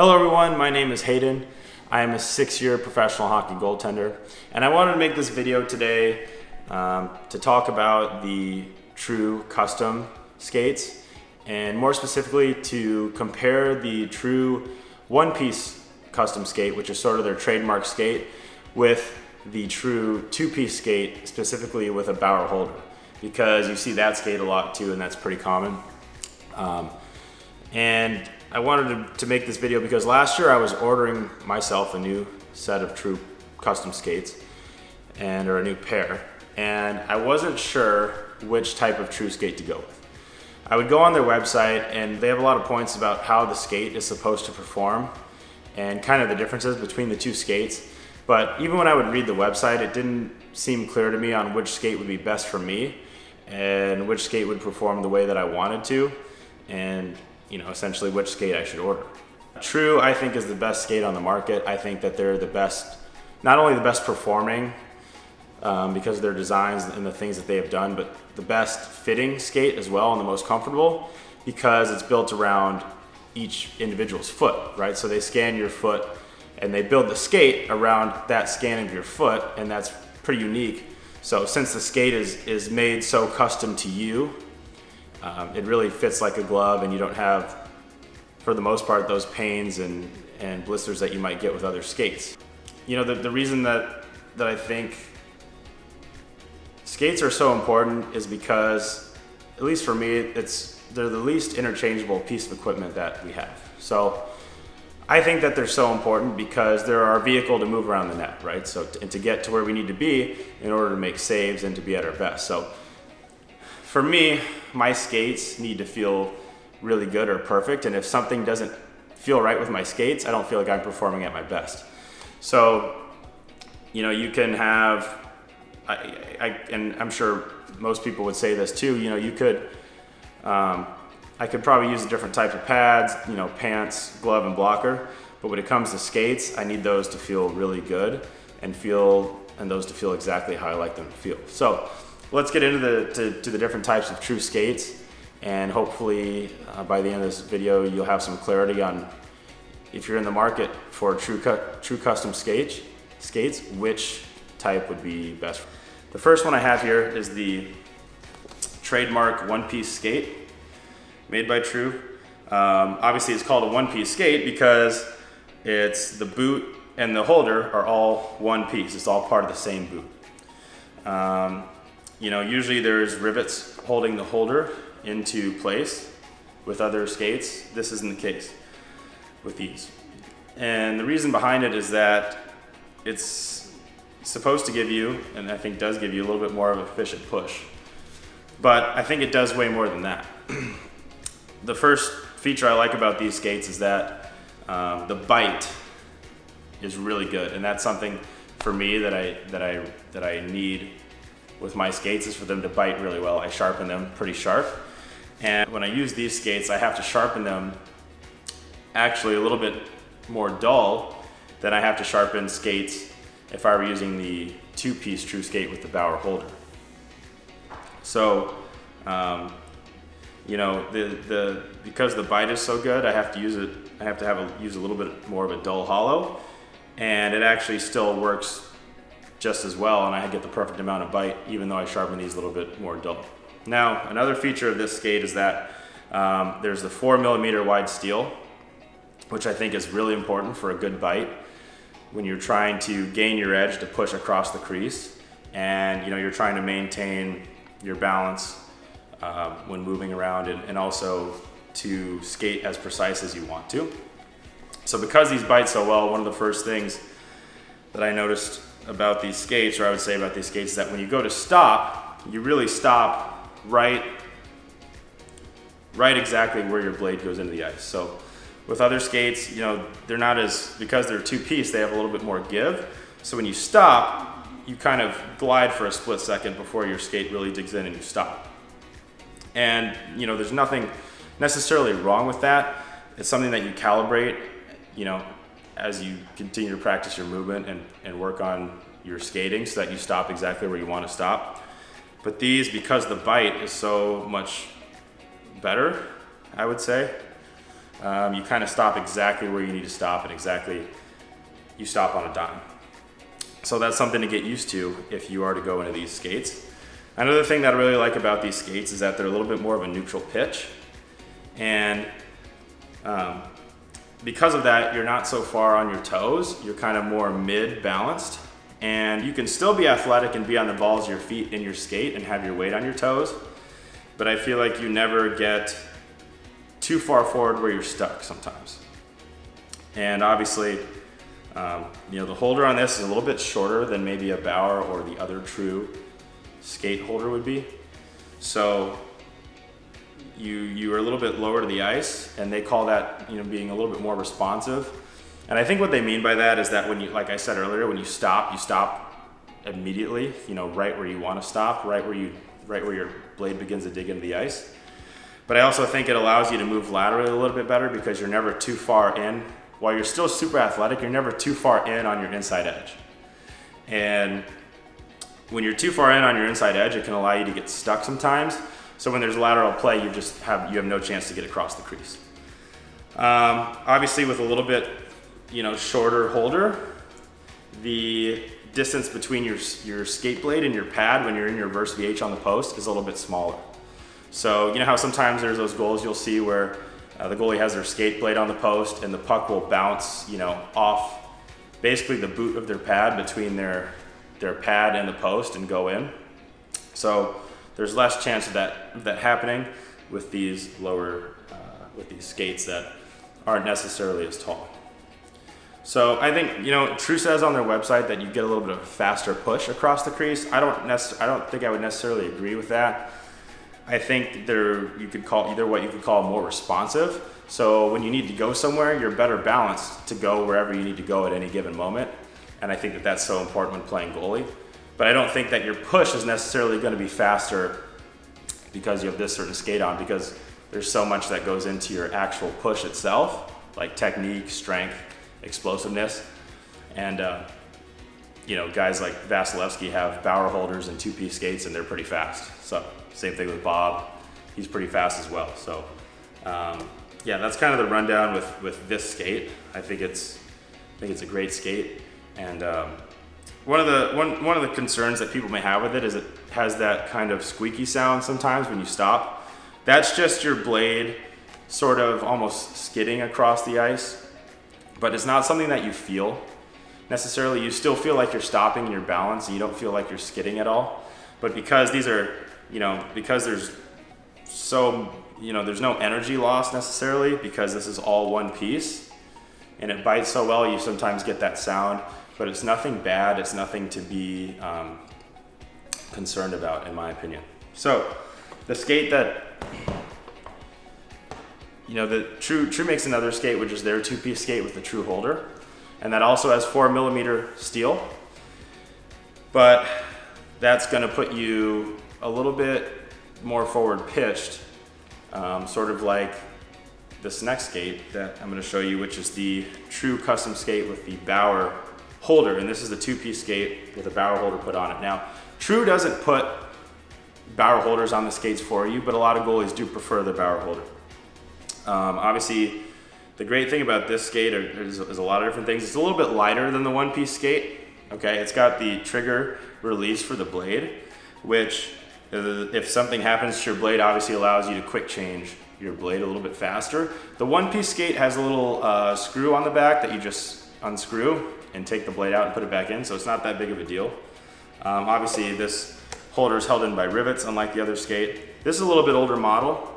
Hello everyone, my name is Hayden. I am a 6-year professional hockey goaltender, and I wanted to make this video today to talk about the True custom skates, and more specifically to compare the True one-piece custom skate, which is sort of their trademark skate, with the True two-piece skate, specifically with a bower holder, because you see that skate a lot too, and that's pretty common. And I wanted to make this video because last year I was ordering myself a new set of True custom skates, or a new pair, and I wasn't sure which type of True skate to go with. I would go on their website and they have a lot of points about how the skate is supposed to perform and kind of the differences between the two skates. But even when I would read the website, it didn't seem clear to me on which skate would be best for me and which skate would perform the way that I wanted to, and essentially which skate I should order. True, I think, is the best skate on the market. I think that they're the best, not only the best performing because of their designs and the things that they have done, but the best fitting skate as well, and the most comfortable because it's built around each individual's foot, right? So they scan your foot and they build the skate around that scan of your foot, and that's pretty unique. So since the skate is made so custom to you, it really fits like a glove, and you don't have, for the most part, those pains and blisters that you might get with other skates. The reason that I think skates are so important is because, at least for me, they're the least interchangeable piece of equipment that we have. So I think that they're so important because they're our vehicle to move around the net, right? So and to get to where we need to be in order to make saves and to be at our best. So for me, my skates need to feel really good or perfect, and if something doesn't feel right with my skates, I don't feel like I'm performing at my best. So, you can have, and I'm sure most people would say this too, you could, I could probably use a different type of pads, pants, glove, and blocker, but when it comes to skates, I need those to feel really good and those to feel exactly how I like them to feel. So let's get into the different types of True skates, and hopefully by the end of this video you'll have some clarity on, if you're in the market for True custom skates, which type would be best. The first one I have here is the trademark one-piece skate made by True. Obviously it's called a one-piece skate because it's the boot and the holder are all one piece. It's all part of the same boot. Usually there's rivets holding the holder into place. With other skates, this isn't the case with these. And the reason behind it is that it's supposed to give you, and I think does give you, a little bit more of an efficient push. But I think it does way more than that. The first feature I like about these skates is that the bite is really good, and that's something for me that I need with my skates, is for them to bite really well. I sharpen them pretty sharp, and when I use these skates, I have to sharpen them actually a little bit more dull than I have to sharpen skates if I were using the two-piece True skate with the bower holder. So, because the bite is so good, I have to use a little bit more of a dull hollow, and it actually still works just as well, and I get the perfect amount of bite even though I sharpen these a little bit more dull. Now, another feature of this skate is that there's the 4mm wide steel, which I think is really important for a good bite when you're trying to gain your edge to push across the crease, and you're trying to maintain your balance when moving around, and also to skate as precise as you want to. So because these bite so well, one of the first things that I noticed about these skates, or I would say about these skates, is that when you go to stop, you really stop right exactly where your blade goes into the ice. So with other skates, they're not because they're two-piece, they have a little bit more give. So when you stop, you kind of glide for a split second before your skate really digs in and you stop. And there's nothing necessarily wrong with that. It's something that you calibrate, as you continue to practice your movement and work on your skating so that you stop exactly where you want to stop. But these, because the bite is so much better, I would say, you kind of stop exactly where you need to stop, and you stop on a dime. So that's something to get used to if you are to go into these skates. Another thing that I really like about these skates is that they're a little bit more of a neutral pitch, and because of that, you're not so far on your toes. You're kind of more mid-balanced, and you can still be athletic and be on the balls of your feet in your skate and have your weight on your toes, but I feel like you never get too far forward where you're stuck sometimes. And obviously, the holder on this is a little bit shorter than maybe a Bauer or the other true skate holder would be. So you are a little bit lower to the ice, and they call that being a little bit more responsive. And I think what they mean by that is that when you, like I said earlier, when you stop immediately, right where you want to stop, right where your blade begins to dig into the ice. But I also think it allows you to move laterally a little bit better because you're never too far in. While you're still super athletic, you're never too far in on your inside edge. And when you're too far in on your inside edge, it can allow you to get stuck sometimes. So when there's lateral play, you have no chance to get across the crease. Obviously, with a little bit, shorter holder, the distance between your skate blade and your pad when you're in your reverse VH on the post is a little bit smaller. So you know how sometimes there's those goals you'll see where the goalie has their skate blade on the post and the puck will bounce, off basically the boot of their pad between their pad and the post and go in. So there's less chance of that happening with these with these skates that aren't necessarily as tall. So I think True says on their website that you get a little bit of a faster push across the crease. I don't think I would necessarily agree with that. I think you could call more responsive. So when you need to go somewhere, you're better balanced to go wherever you need to go at any given moment. And I think that that's so important when playing goalie. But I don't think that your push is necessarily going to be faster because you have this certain skate on, because there's so much that goes into your actual push itself, like technique, strength, explosiveness. And guys like Vasilevsky have Bauer holders and two-piece skates, and they're pretty fast. So same thing with Bob, he's pretty fast as well. So that's kind of the rundown with this skate. I think it's a great skate, and one of the concerns that people may have with it is it has that kind of squeaky sound sometimes when you stop. That's just your blade sort of almost skidding across the ice, but it's not something that you feel necessarily. You still feel like you're stopping in your balance, and you don't feel like you're skidding at all. But because these are, because there's no energy loss necessarily, because this is all one piece, and it bites so well, you sometimes get that sound, but it's nothing bad. It's nothing to be concerned about, in my opinion. So the skate that, the True makes another skate, which is their two-piece skate with the True holder, and that also has 4mm steel, but that's going to put you a little bit more forward pitched, sort of like this next skate that I'm going to show you, which is the True custom skate with the Bauer holder, and this is the two-piece skate with a Bauer holder put on it. Now, True doesn't put Bauer holders on the skates for you, but a lot of goalies do prefer the Bauer holder. Obviously, the great thing about this skate is a lot of different things. It's a little bit lighter than the one-piece skate. Okay, it's got the trigger release for the blade, which if something happens to your blade, obviously allows you to quick change your blade a little bit faster. The one-piece skate has a little screw on the back that you just unscrew and take the blade out and put it back in, so it's not that big of a deal. Obviously, this holder is held in by rivets, unlike the other skate. This is a little bit older model.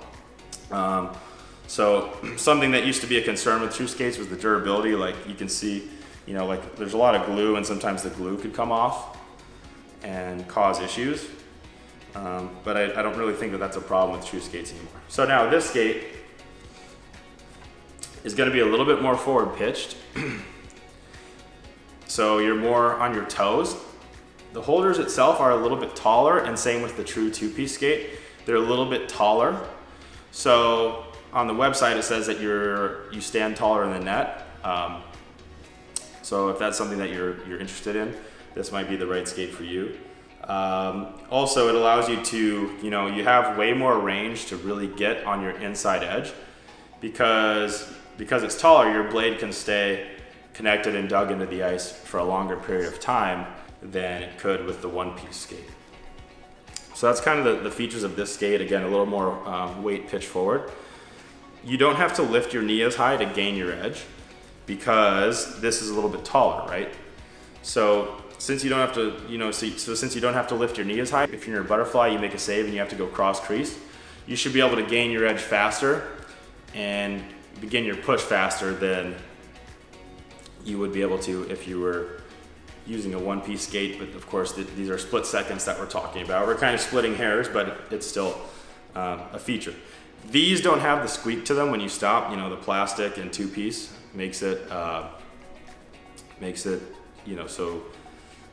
So something that used to be a concern with True skates was the durability. Like you can see, like there's a lot of glue, and sometimes the glue could come off and cause issues. But I don't really think that that's a problem with True skates anymore. So now this skate is going to be a little bit more forward pitched. So you're more on your toes. The holders itself are a little bit taller, and same with the True two-piece skate. They're a little bit taller. So on the website, it says that you stand taller in the net. So if that's something that you're interested in, this might be the right skate for you. Also, it allows you to, you have way more range to really get on your inside edge. because it's taller, your blade can stay connected and dug into the ice for a longer period of time than it could with the one-piece skate. So that's kind of the features of this skate. Again, a little more weight pitch forward. You don't have to lift your knee as high to gain your edge because this is a little bit taller, right? So since you don't have to, since you don't have to lift your knee as high, if you're in a butterfly, you make a save and you have to go cross crease, you should be able to gain your edge faster and begin your push faster than you would be able to if you were using a one-piece skate. But of course, these are split seconds that we're talking about. We're kind of splitting hairs, but it's still a feature. These don't have the squeak to them when you stop. The plastic and two-piece makes it, so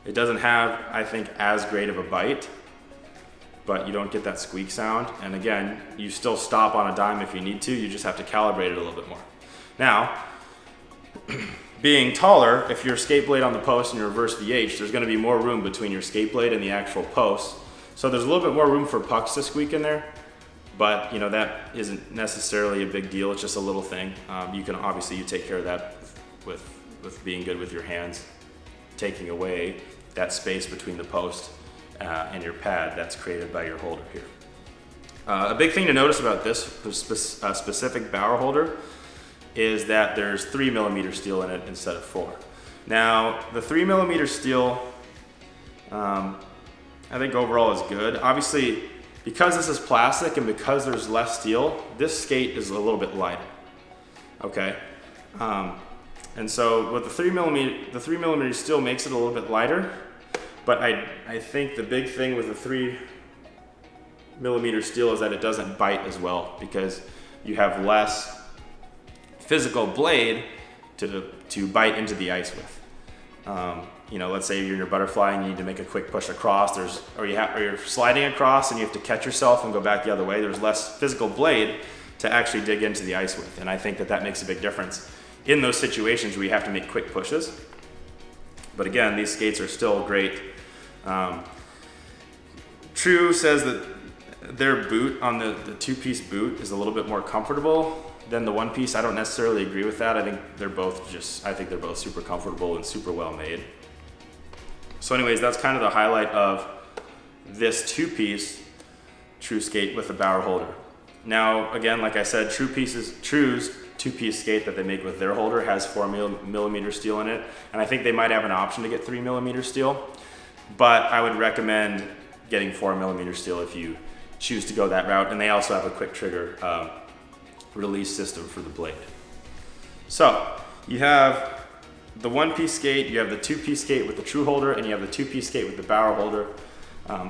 it doesn't have, I think, as great of a bite, but you don't get that squeak sound. And again, you still stop on a dime if you need to. You just have to calibrate it a little bit more. Now, being taller, if your skate blade on the post and you reverse VH, there's going to be more room between your skate blade and the actual post. So there's a little bit more room for pucks to squeak in there, but that isn't necessarily a big deal. It's just a little thing. You can obviously you take care of that with being good with your hands, taking away that space between the post and your pad that's created by your holder here. A big thing to notice about this specific Bauer holder is that there's 3mm steel in it instead of 4. Now, the 3mm steel, I think overall is good. Obviously, because this is plastic and because there's less steel, this skate is a little bit lighter, okay? And so with the 3mm steel makes it a little bit lighter, but I think the big thing with the 3mm steel is that it doesn't bite as well because you have less physical blade to bite into the ice with. Let's say you're in your butterfly and you need to make a quick push across, or you're sliding across and you have to catch yourself and go back the other way. There's less physical blade to actually dig into the ice with, and I think that makes a big difference in those situations where you have to make quick pushes. But again, these skates are still great. True says that their boot on the two-piece boot is a little bit more comfortable than the one piece. I don't necessarily agree with that. I think they're both super comfortable and super well made. So anyways, that's kind of the highlight of this two-piece True skate with the Bauer holder. Now, again, like I said, True's two-piece skate that they make with their holder has 4mm steel in it, and I think they might have an option to get 3mm steel, but I would recommend getting 4mm steel if you choose to go that route, and they also have a quick trigger release system for the blade. So you have the one-piece skate, you have the two-piece skate with the True holder, and you have the two-piece skate with the Bauer holder.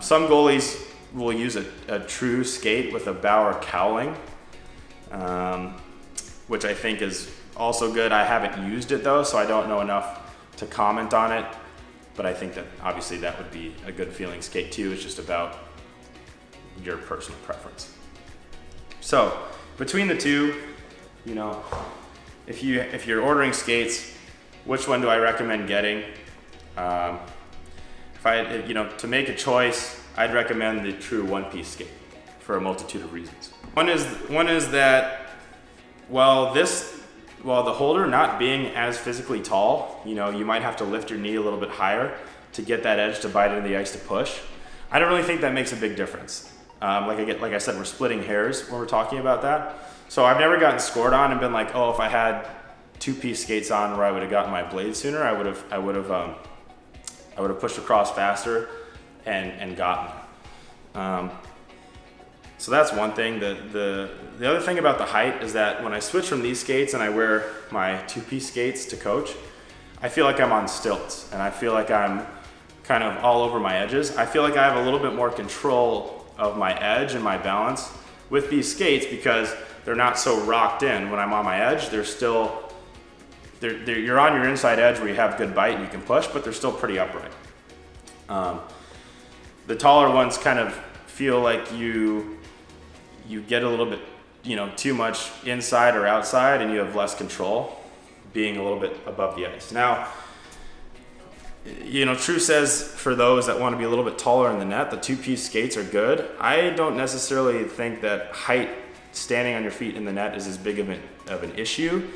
Some goalies will use a True skate with a Bauer cowling, which I think is also good. I haven't used it though, so I don't know enough to comment on it, but I think that obviously that would be a good feeling skate too. It's just about your personal preference. So between the two, if you're ordering skates, which one do I recommend getting? To make a choice, I'd recommend the True one-piece skate for a multitude of reasons. One is that while the holder not being as physically tall, you might have to lift your knee a little bit higher to get that edge to bite into the ice to push. I don't really think that makes a big difference. Like I said, we're splitting hairs when we're talking about that. So I've never gotten scored on and been like, oh, if I had two-piece skates on where I would have gotten my blade sooner, I would have pushed across faster and gotten it. So that's one thing. The other thing about the height is that when I switch from these skates and I wear my two-piece skates to coach, I feel like I'm on stilts and I feel like I'm kind of all over my edges. I feel like I have a little bit more control of my edge and my balance with these skates because they're not so rocked in. When I'm on my edge, you're on your inside edge where you have good bite and you can push, but they're still pretty upright. The taller ones kind of feel like you get a little bit, too much inside or outside and you have less control being a little bit above the ice. Now, True says for those that want to be a little bit taller in the net, the two-piece skates are good. I don't necessarily think that height standing on your feet in the net is as big of an issue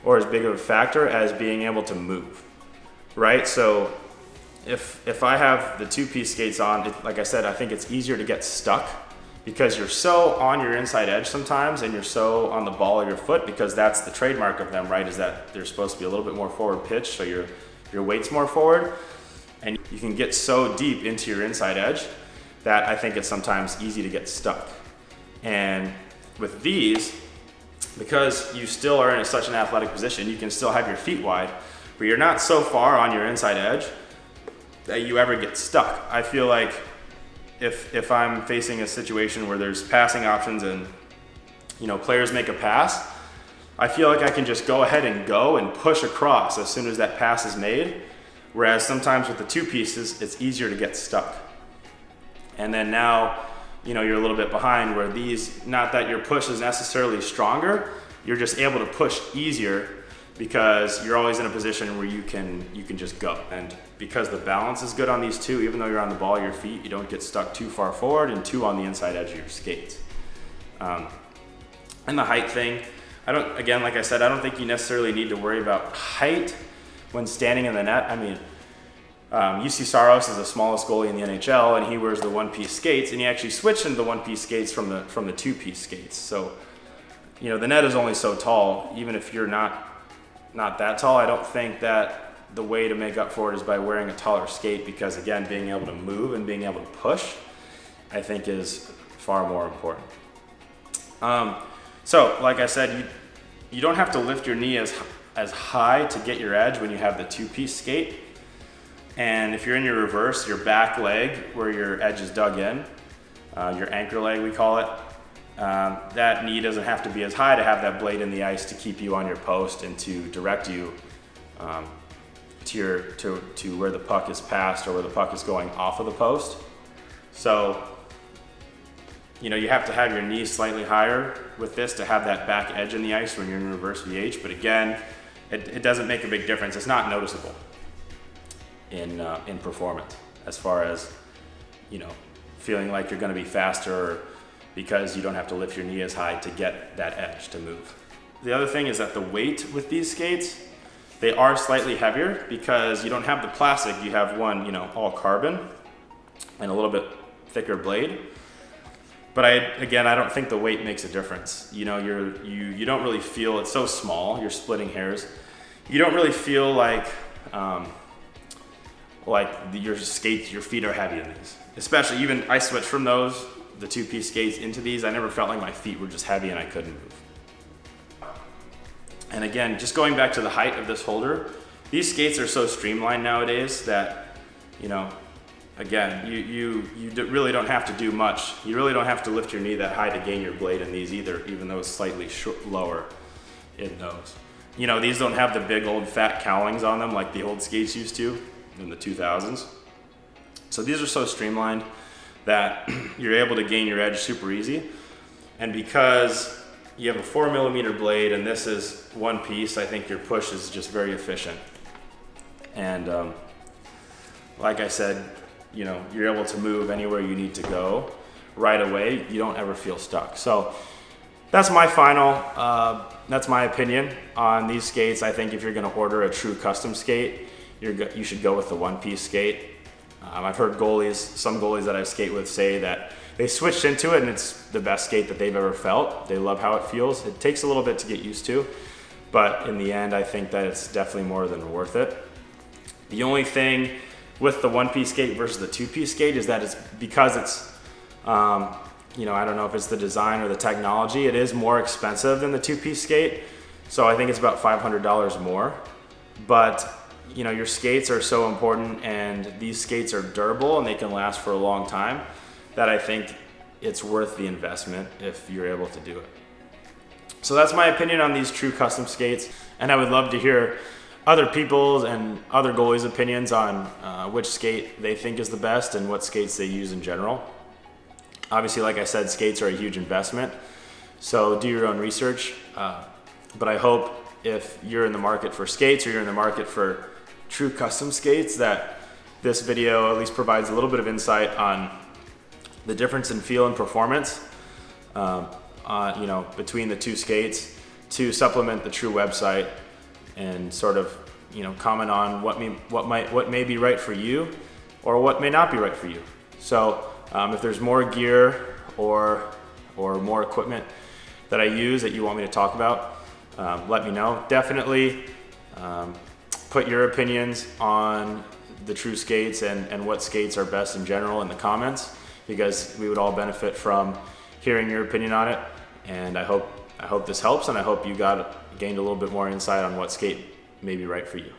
or as big of a factor as being able to move, right? So if I have the two-piece skates on, like I said, I think it's easier to get stuck because you're so on your inside edge sometimes and you're so on the ball of your foot, because that's the trademark of them, right? Is that they're supposed to be a little bit more forward pitch, so your weight's more forward, and you can get so deep into your inside edge that I think it's sometimes easy to get stuck. And with these, because you still are in such an athletic position, you can still have your feet wide, but you're not so far on your inside edge that you ever get stuck. I feel like if I'm facing a situation where there's passing options and players make a pass, I feel like I can just go ahead and go and push across as soon as that pass is made. Whereas sometimes with the two pieces, it's easier to get stuck. And then now, you're a little bit behind where these, not that your push is necessarily stronger, you're just able to push easier because you're always in a position where you can just go. And because the balance is good on these two, even though you're on the ball of your feet, you don't get stuck too far forward and too on the inside edge of your skates. And the height thing, like I said, I don't think you necessarily need to worry about height when standing in the net. I mean, UC Saros is the smallest goalie in the NHL, and he wears the one-piece skates, and he actually switched into the one-piece skates from the two-piece skates. So, the net is only so tall. Even if you're not that tall, I don't think that the way to make up for it is by wearing a taller skate, because again, being able to move and being able to push, I think is far more important. So, like I said, you don't have to lift your knee as high to get your edge when you have the two-piece skate. And if you're in your reverse, your back leg, where your edge is dug in, your anchor leg we call it, that knee doesn't have to be as high to have that blade in the ice to keep you on your post and to direct you to where the puck is passed or where the puck is going off of the post. So, you have to have your knee slightly higher with this to have that back edge in the ice when you're in reverse VH. But again, it doesn't make a big difference. It's not noticeable in performance as far as feeling like you're going to be faster because you don't have to lift your knee as high to get that edge to move. The other thing is that the weight with these skates, they are slightly heavier because you don't have the plastic. You have one, all carbon and a little bit thicker blade. But I don't think the weight makes a difference. You don't really feel, it's so small, you're splitting hairs. You don't really feel like your feet are heavy in these. Especially even, I switched from the two-piece skates into these. I never felt like my feet were just heavy and I couldn't move. And again, just going back to the height of this holder, these skates are so streamlined nowadays that, again, you really don't have to do much. You really don't have to lift your knee that high to gain your blade in these either, even though it's slightly lower in those. These don't have the big old fat cowlings on them like the old skates used to in the 2000s. So these are so streamlined that you're able to gain your edge super easy. And because you have a 4mm blade and this is one piece, I think your push is just very efficient. And like I said, you're able to move anywhere you need to go right away. You don't ever feel stuck. So that's my that's my opinion on these skates. I think if you're gonna order a true custom skate, you should go with the one-piece skate. I've heard some goalies that I skate with say that they switched into it and it's the best skate that they've ever felt. They love how it feels. It takes a little bit to get used to, but in the end, I think that it's definitely more than worth it. The only thing with the one-piece skate versus the two-piece skate is that it's because it's, I don't know if it's the design or the technology, it is more expensive than the two-piece skate. So I think it's about $500 more, but your skates are so important and these skates are durable and they can last for a long time that I think it's worth the investment if you're able to do it. So that's my opinion on these true custom skates, and I would love to hear other people's and other goalies' opinions on which skate they think is the best and what skates they use in general. Obviously, like I said, skates are a huge investment, so do your own research. But I hope if you're in the market for skates or you're in the market for true custom skates, that this video at least provides a little bit of insight on the difference in feel and performance. between the two skates to supplement the True website and sort of, comment on what may be right for you or what may not be right for you. So if there's more gear or more equipment that I use that you want me to talk about, let me know. Definitely put your opinions on the True skates and what skates are best in general in the comments, because we would all benefit from hearing your opinion on it. And I hope this helps, and I hope you gained a little bit more insight on what skate may be right for you.